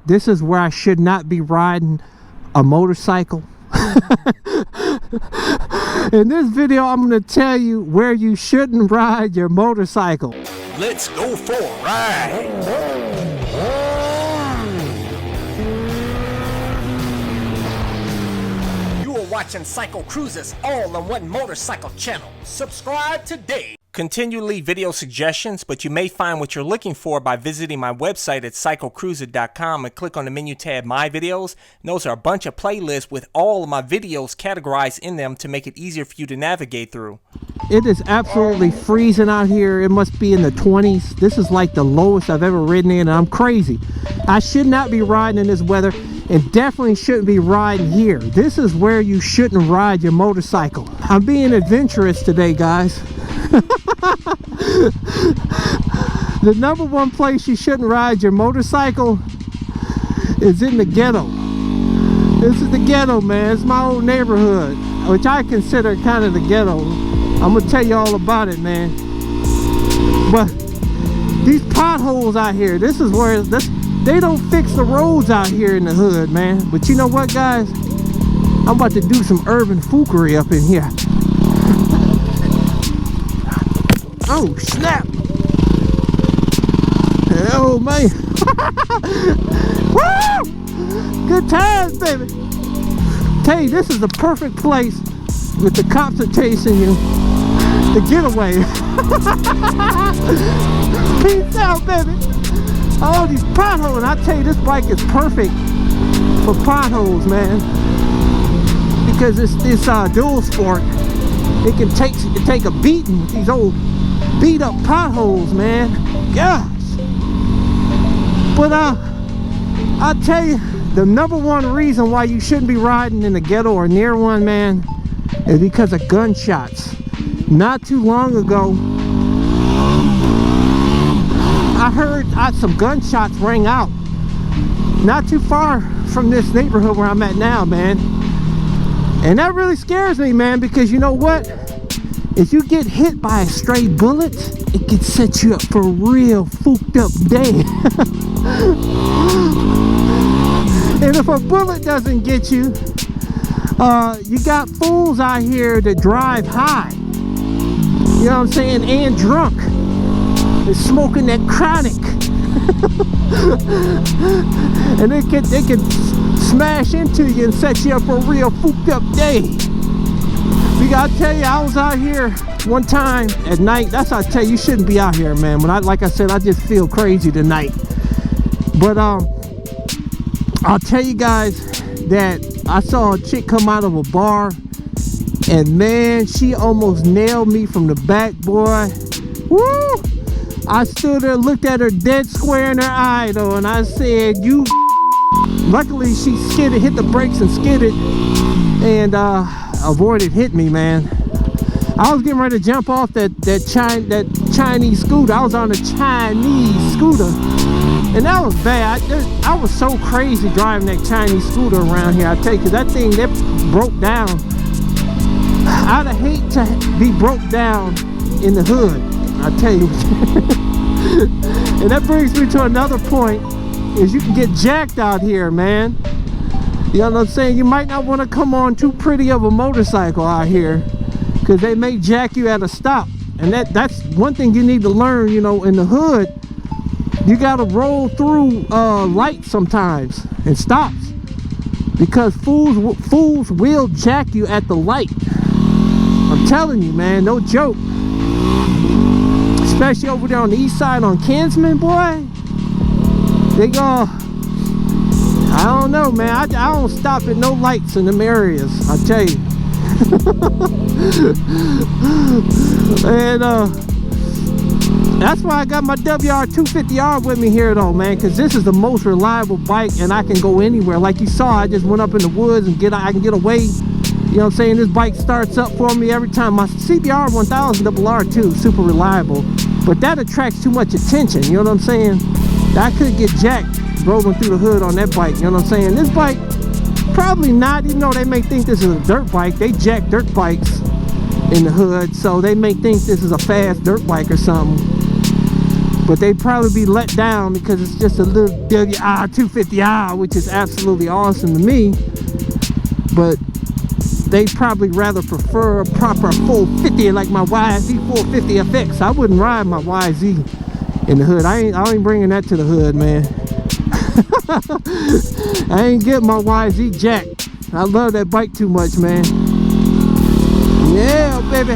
this is where I should not be riding a motorcycle. In this video, I'm going to tell you where you shouldn't ride your motorcycle. Let's go for a ride. You are watching CycleCruza's all-in-one motorcycle channel. Subscribe today. Continue to leave video suggestions, but you may find what you're looking for by visiting my website at CycleCruza.com and click on the menu tab My Videos. And those are a bunch of playlists with all of my videos categorized in them to make it easier for you to navigate through. It is absolutely freezing out here. It must be in the 20s. This is like the lowest I've ever ridden in, and I'm crazy. I should not be riding in this weather, and definitely shouldn't be riding here. This is where you shouldn't ride your motorcycle. I'm being adventurous today, guys. The number one place you shouldn't ride your motorcycle is in the ghetto. This is the ghetto, man. It's my old neighborhood, which I consider kind of the ghetto. I'm gonna tell you all about it, man. But these potholes out here, this is where they don't fix the roads out here in the hood, man. But you know what, guys? I'm about to do some urban foolery up in here. Oh, snap. Oh, man. Woo! Good times, baby. Tell you, this is the perfect place with the cops are chasing you to get away. Peace out, baby. All these potholes. I tell you, this bike is perfect for potholes, man. Because it's dual sport. It can take a beating with these old beat up potholes, man. Gosh. But I'll tell you, the number one reason why you shouldn't be riding in the ghetto or near one, man, is because of gunshots. Not too long ago, I heard some gunshots rang out not too far from this neighborhood where I'm at now, man. And that really scares me, man, because you know what? If you get hit by a stray bullet, it can set you up for a real fooked up day. And if a bullet doesn't get you, you got fools out here that drive high. You know what I'm saying? And drunk. They're smoking that chronic. And they can smash into you and set you up for a real fooked up day. I'll tell you, I was out here one time at night. That's how I tell you, you shouldn't be out here, man. Like I said, I just feel crazy tonight. But I'll tell you guys that I saw a chick come out of a bar, and man, she almost nailed me from the back, boy. Woo! I stood there, looked at her dead square in her eye, though, and I said, "You." Luckily, she skidded, hit the brakes and skidded, and avoided hitting me, man. I was getting ready to jump off that Chinese scooter. I was on a Chinese scooter, and that was bad. I was so crazy driving that Chinese scooter around here. I tell you, because that thing that broke down. I'd hate to be broke down in the hood, I tell you. And that brings me to another point, is you can get jacked out here, man. You know what I'm saying? You might not want to come on too pretty of a motorcycle out here, because they may jack you at a stop. And that's one thing you need to learn, you know, in the hood. You got to roll through lights sometimes and stops, because fools will jack you at the light. I'm telling you, man, no joke. Especially over there on the east side on Kinsman, boy. They go, I don't know, man. I don't stop at no lights in them areas, I tell you. And that's why I got my WR250R with me here, though, man, because this is the most reliable bike, and I can go anywhere. Like you saw, I just went up in the woods and I can get away. You know what I'm saying? This bike starts up for me every time. My CBR 1000 RR2, super reliable, but that attracts too much attention. You know what I'm saying? I could get jacked rolling through the hood on that bike. You know what I'm saying? This bike, probably not. Even though they may think this is a dirt bike, they jack dirt bikes in the hood, so they may think this is a fast dirt bike or something. but they'd probably be let down because it's just a little WR 250R, which is absolutely awesome to me. But they'd probably rather prefer a proper 450 like my YZ 450 FX. I wouldn't ride my YZ in the hood. I ain't bringing that to the hood, man. I ain't getting my YZ jack. I love that bike too much, man. Yeah, baby.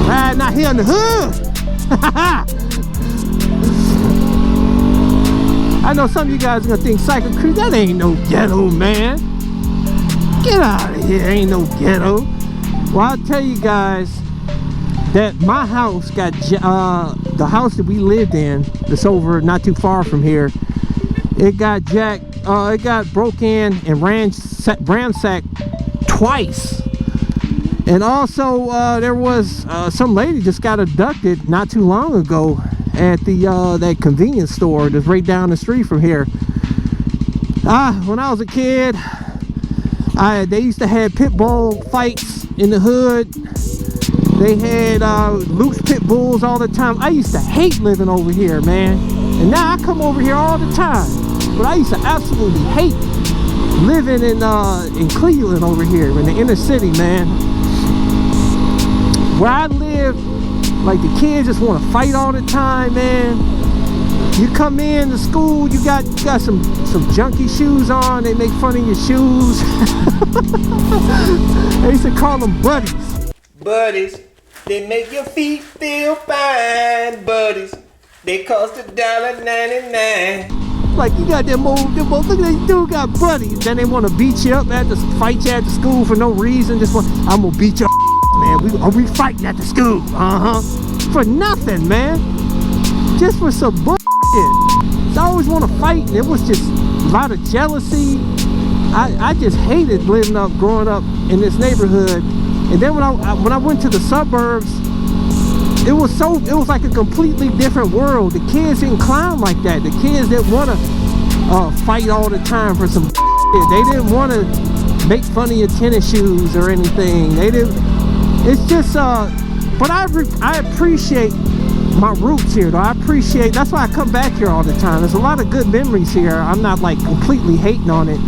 Riding out here in the hood. I know some of you guys are gonna think CycleCruza, that ain't no ghetto, man. Get out of here, ain't no ghetto. Well, I'll tell you guys that my house got the house that we lived in, that's over not too far from here, it got jacked. It got broke in and ransacked twice. And also there was some lady just got abducted not too long ago at the that convenience store that's right down the street from here. When I was a kid, they used to have pit bull fights in the hood. They had loose pit bulls all the time. I used to hate living over here, man. And now I come over here all the time. But I used to absolutely hate living in Cleveland over here in the inner city, man. Where I live, like the kids just want to fight all the time, man. You come in to school, you got some junky shoes on, they make fun of your shoes. They used to call them buddies. Buddies, they make your feet feel fine. Buddies, they cost $1.99. Like, you got them old, look at these dude got buddies. Then they want to beat you up, fight you at the school for no reason. I'm gonna beat your man. We fighting at the school. For nothing, man. Just for some bullshit. I always want to fight, and it was just a lot of jealousy. I just hated growing up in this neighborhood. And then when I went to the suburbs, it was like a completely different world. The kids didn't clown like that. The kids didn't want to fight all the time for some shit. They didn't want to make fun of your tennis shoes or anything. They didn't. It's just but I appreciate my roots here, though. That's why I come back here all the time. There's a lot of good memories here. I'm not like completely hating on it,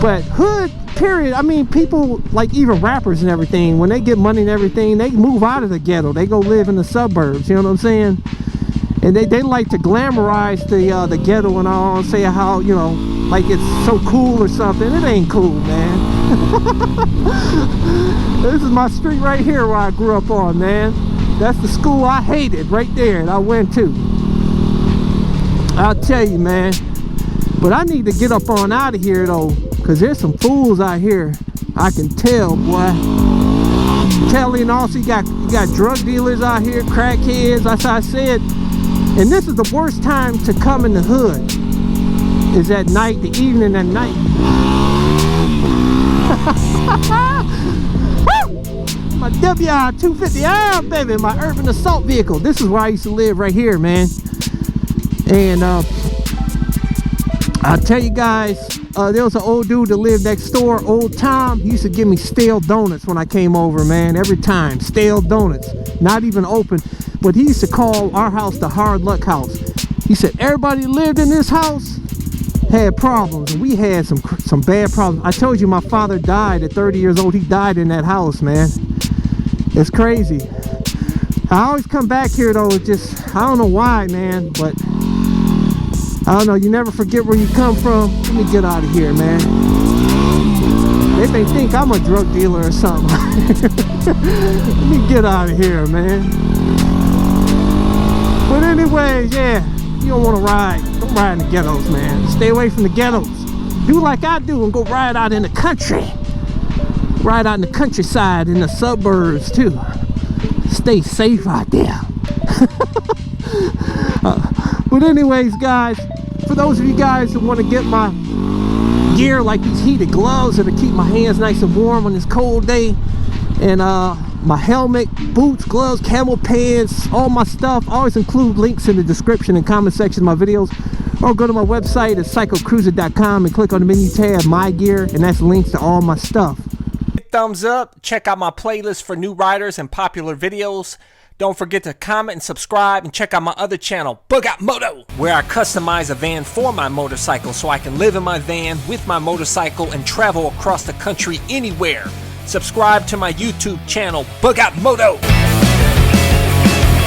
but hood period. I mean, people, like even rappers and everything, when they get money and everything, they move out of the ghetto. They go live in the suburbs, you know what I'm saying? And they like to glamorize the ghetto and all, and say how, you know, like it's so cool or something. It ain't cool, man. This is my street right here where I grew up on, man. That's the school I hated right there, and I went to. I'll tell you, man. But I need to get up on out of here, though, because there's some fools out here. I can tell, boy. Telling also, you got drug dealers out here, crackheads, as I said. And this is the worst time to come in the hood, is at night, the evening at night. My WR 250R, baby, my urban assault vehicle. This is where I used to live right here, man. And I'll tell you guys, there was an old dude that lived next door, old Tom. He used to give me stale donuts when I came over, man, every time. Stale donuts, not even open. But he used to call our house the hard luck house. He said everybody lived in this house had problems, and we had some bad problems. I told you my father died at 30 years old. He died in that house, man. It's crazy. I always come back here, though. It's just, I don't know why, man, but I don't know. You never forget where you come from. Let me get out of here, man. They may think I'm a drug dealer or something. Let me get out of here, man. But anyway, yeah, you don't want to ride. Don't ride in the ghettos, man. Stay away from the ghettos. Do like I do and go ride out in the country. Ride out in the countryside, in the suburbs, too. Stay safe out there. But anyways, guys, for those of you guys that want to get my gear, like these heated gloves that'll keep my hands nice and warm on this cold day, and my helmet, boots, gloves, camel pants, all my stuff, I always include links in the description and comment section of my videos, or go to my website at CycleCruza.com and click on the menu tab, my gear, and that's links to all my stuff. Thumbs up, check out my playlist for new riders and popular videos. Don't forget to comment and subscribe and check out my other channel, Moto, where I customize a van for my motorcycle so I can live in my van with my motorcycle and travel across the country anywhere. Subscribe to my YouTube channel, Moto.